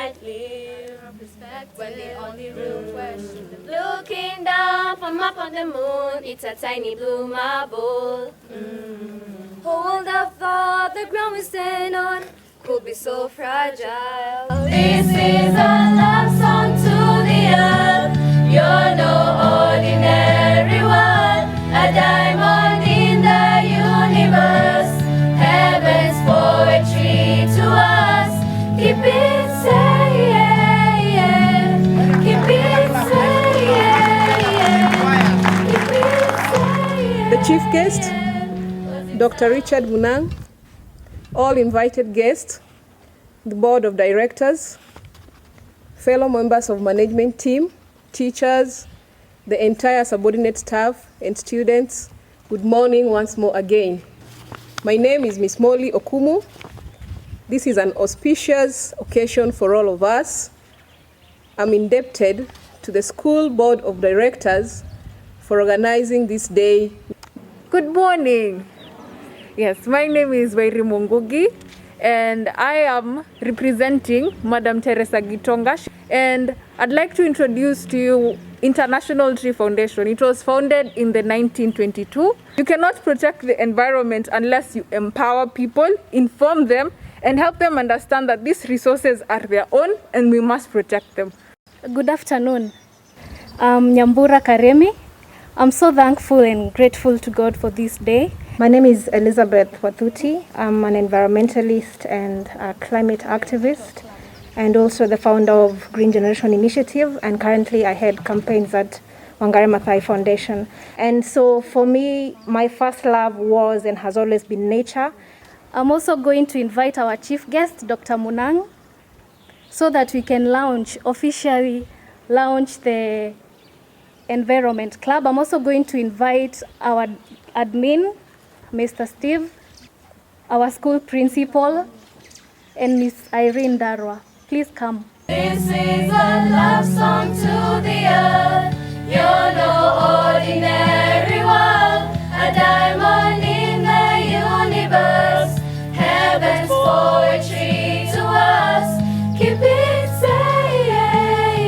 might live. When the only real question, looking down from up on the moon, it's a tiny blue marble. Who would have thought the ground we stand on could be so fragile? This is a love song to the earth. You're no ordinary one, a diamond in the universe. Heaven's poetry to us. Keep it saying, keep it saying, keep it saying. The chief guest, Dr. Richard Munang, all invited guests, the board of directors, fellow members of management team, teachers, the entire subordinate staff and students, good morning once more again. My name is Miss Molly Okumu. This is an auspicious occasion for all of us. I'm indebted to the school board of directors for organizing this day. Good morning. Yes, my name is Wairi Mungugi, and I am representing Madam Teresa Gitonga. And I'd like to introduce to you International Tree Foundation. It was founded in the 1922. You cannot protect the environment unless you empower people, inform them, and help them understand that these resources are their own and we must protect them. Good afternoon. I'm Nyambura Karemi. I'm so thankful and grateful to God for this day. My name is Elizabeth Wathuti. I'm an environmentalist and a climate activist, and also the founder of Green Generation Initiative, and currently I head campaigns at Wangari Maathai Foundation. And so for me, my first love was and has always been nature. I'm also going to invite our chief guest, Dr. Munang, so that we can officially launch the Environment Club. I'm also going to invite our admin, Mr. Steve, our school principal, and Miss Irene Darwa. Please come. This is a love song to the earth. You're no ordinary one, a diamond in the universe. Heaven's poetry to us. Keep it saying,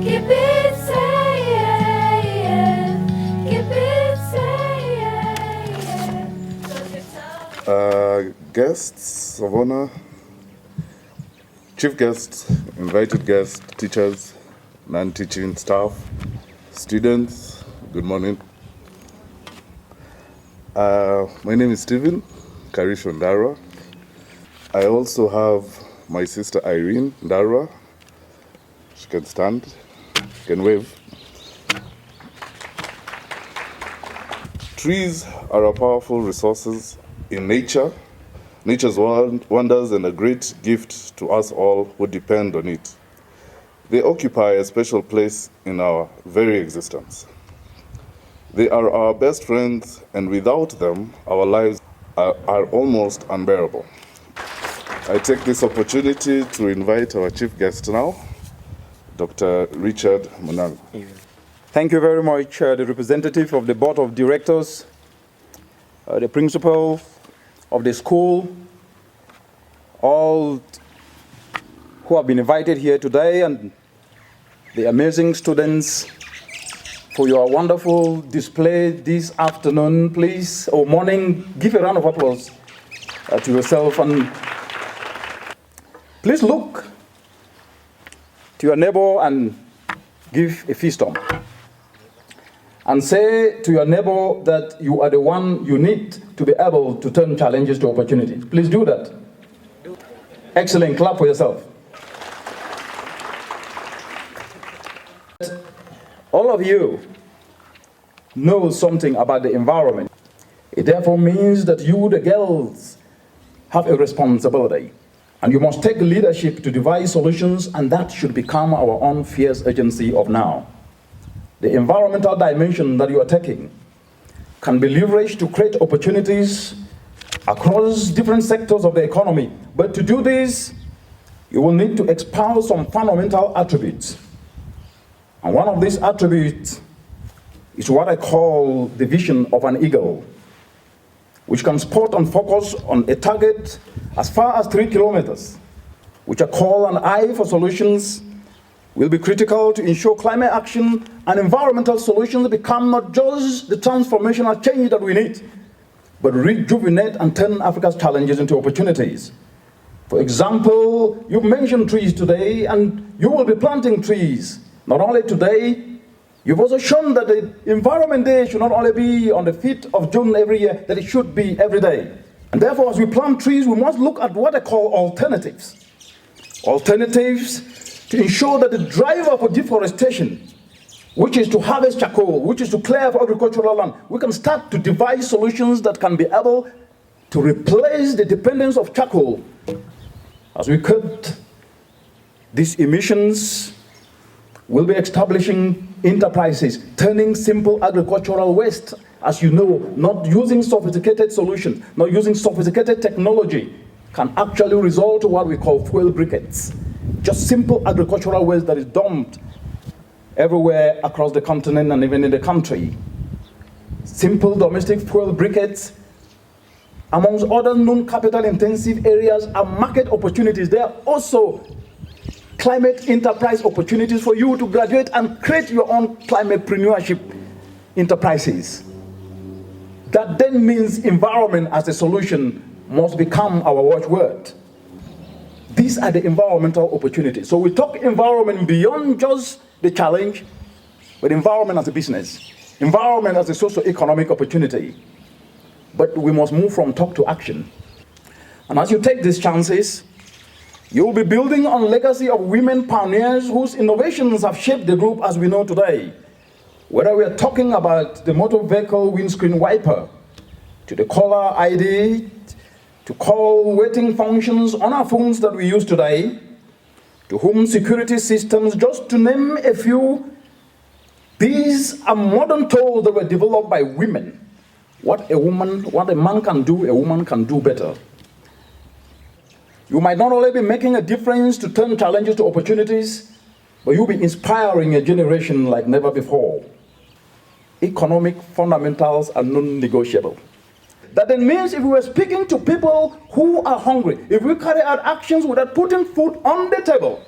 keep it saying, keep it saying. Guests of honor, chief guests, invited guests, teachers, non-teaching staff, students, good morning. My name is Stephen Karish Ndara. I also have my sister Irene Ndara. She can stand, can wave. Trees are a powerful resources in nature, nature's wonders, and a great gift to us all who depend on it. They occupy a special place in our very existence. They are our best friends, and without them, our lives are almost unbearable. I take this opportunity to invite our chief guest now, Dr. Richard Munang. Thank you very much, the representative of the board of directors, the principal of the school, all who have been invited here today, and the amazing students for your wonderful display this afternoon. Please, or morning, give a round of applause to yourself, and please look to your neighbor and give a fist bump. And say to your neighbor that you are the one you need to be able to turn challenges to opportunities. Please do that. Excellent. Clap for yourself. All of you know something about the environment. It therefore means that you, the girls, have a responsibility. And you must take leadership to devise solutions, and that should become our own fierce urgency of now. The environmental dimension that you are taking can be leveraged to create opportunities across different sectors of the economy. But to do this, you will need to espouse some fundamental attributes. And one of these attributes is what I call the vision of an eagle, which can spot and focus on a target as far as 3 kilometers which a call and eye for solutions, will be critical to ensure climate action and environmental solutions become not just the transformational change that we need, but rejuvenate and turn Africa's challenges into opportunities. For example, you mentioned trees today, and you will be planting trees. Not only today, you've also shown that the Environment Day should not only be on the 5th of June every year, that it should be every day. And therefore, as we plant trees, we must look at what I call alternatives. Alternatives to ensure that the driver for deforestation, which is to harvest charcoal, which is to clear for agricultural land, we can start to devise solutions that can be able to replace the dependence of charcoal. As we cut these emissions, we'll be establishing enterprises, turning simple agricultural waste, as you know, not using sophisticated solutions, not using sophisticated technology, can actually result to what we call fuel briquettes. Just simple agricultural waste that is dumped everywhere across the continent and even in the country. Simple domestic fuel briquettes, amongst other non-capital intensive areas, are market opportunities. There are also climate enterprise opportunities for you to graduate and create your own climatepreneurship enterprises. That then means environment as a solution must become our watchword. These are the environmental opportunities. So we talk environment beyond just the challenge, but environment as a business, environment as a socio-economic opportunity. But we must move from talk to action. And as you take these chances, you will be building on legacy of women pioneers whose innovations have shaped the group as we know today. Whether we are talking about the motor vehicle windscreen wiper, to the caller ID, to call waiting functions on our phones that we use today, to home security systems, just to name a few, these are modern tools that were developed by women. What a man can do, a woman can do better. You might not only be making a difference to turn challenges to opportunities, but you'll be inspiring a generation like never before. Economic fundamentals are non-negotiable. That then means if we were speaking to people who are hungry, if we carry out actions without putting food on the table,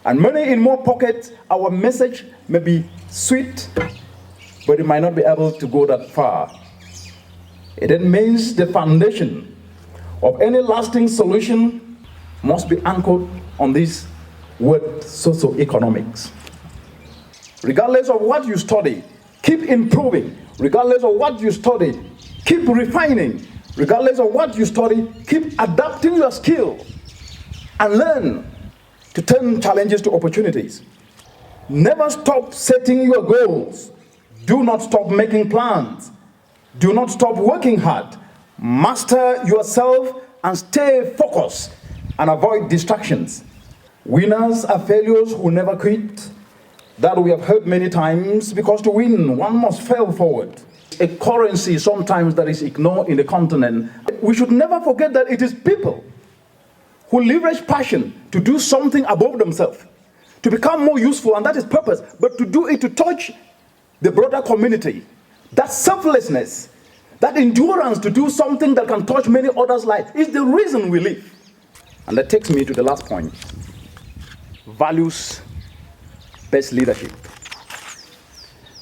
and money in more pockets, our message may be sweet, but it might not be able to go that far. It then means the foundation of any lasting solution must be anchored on this word socioeconomics. Regardless of what you study, keep improving. Regardless of what you study, keep refining. Regardless of what you study, keep adapting your skill and learn to turn challenges to opportunities. Never stop setting your goals. Do not stop making plans. Do not stop working hard. Master yourself and stay focused and avoid distractions. Winners are failures who never quit. That we have heard many times, because to win, one must fail forward. A currency sometimes that is ignored in the continent. We should never forget that it is people who leverage passion to do something above themselves, to become more useful, and that is purpose, but to do it to touch the broader community. That selflessness, that endurance to do something that can touch many others' lives is the reason we live. And that takes me to the last point. Values-based leadership.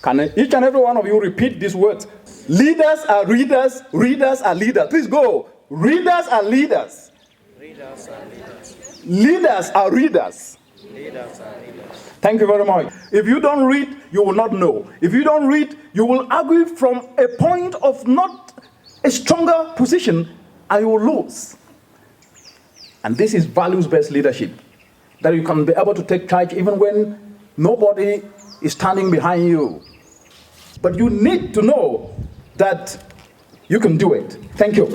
Can each and every one of you repeat these words? Leaders are readers, readers are leaders. Please go. Readers are leaders. Readers are leaders. Leaders are readers. Leaders are leaders. Thank you very much. If you don't read, you will not know. If you don't read, you will argue from a point of not a stronger position, and you will lose. And this is values-based leadership, that you can be able to take charge even when nobody is standing behind you. But you need to know that you can do it. Thank you.